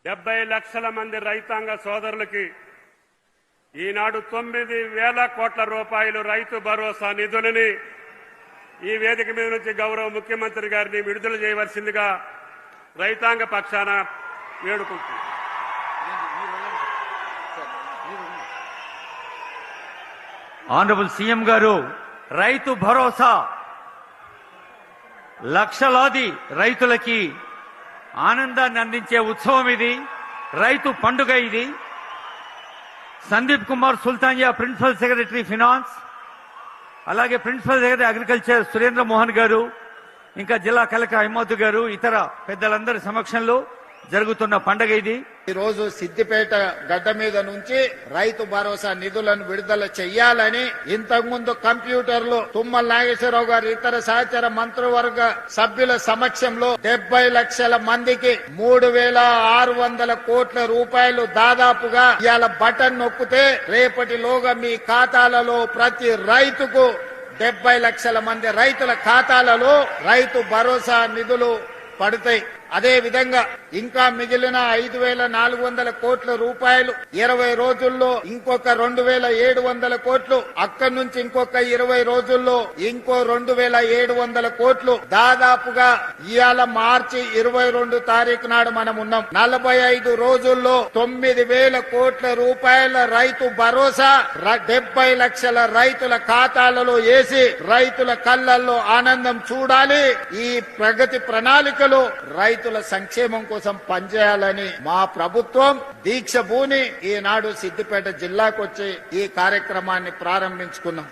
70 లక్షల మంది రైతాంగ సోదరులకి ఈనాడు 9,000 కోట్ల రూపాయలు రైతు భరోసా నిధులని ఈ వేదిక మీద నుంచి గౌరవ ముఖ్యమంత్రి గారిని విడుదల చేయవలసిందిగా రైతాంగ పక్షాన వేడుకుంటున్నాను. ఆనరబుల్ సీఎం గారు, రైతు భరోసా లక్షలాది రైతులకి ఆనందాన్ని అందించే ఉత్సవం ఇది, రైతు పండుగ ఇది. Sandeep Kumar Sultania principal secretary finance, అలాగే principal secretary agriculture Surendra Mohan గారు, ఇంకా జిల్లా కలెక్టర్ అహ్మద్ గారు, ఇతర పెద్దలందరి సమక్షంలో జరుగుతున్న పండుగ ఇది. ఈ రోజు సిద్దిపేట గడ్డ మీద నుంచి రైతు భరోసా నిధులను విడుదల చెయ్యాలని ఇంతకుముందు కంప్యూటర్లు తుమ్మల నాగేశ్వరరావు గారు ఇతర సహచర మంత్రివర్గ సభ్యుల సమక్షంలో 70 లక్షల మందికి 3,600 కోట్ల రూపాయలు దాదాపుగా ఇవాళ బటన్ నొక్కితే రేపటిలోగా మీ ఖాతాలలో ప్రతి రైతుకు 70 లక్షల మంది రైతుల ఖాతాలలో రైతు భరోసా నిధులు పడతాయి. అదే విధంగా ఇంకా మిగిలిన 5,400 కోట్ల రూపాయలు 20 రోజుల్లో ఇంకొక 2,700 కోట్లు, అక్కడి నుంచి ఇంకొక 20 రోజుల్లో ఇంకో 2,700 కోట్లు, దాదాపుగా ఇవాళ మార్చి 22 తారీఖు నాడు మనం ఉన్నాం. 45 రోజుల్లో 9,000 కోట్ల రూపాయల రైతు భరోసా 70 లక్షల రైతుల ఖాతాలలో వేసి రైతుల కళ్ళల్లో ఆనందం చూడాలి. ఈ ప్రగతి ప్రణాళికలో రైతుల సంక్షేమం కోసం పనిచేయాలని మా ప్రభుత్వం దీక్ష భూని ఈనాడు సిద్దిపేట జిల్లాకు వచ్చి ఈ కార్యక్రమాన్ని ప్రారంభించుకున్నాం.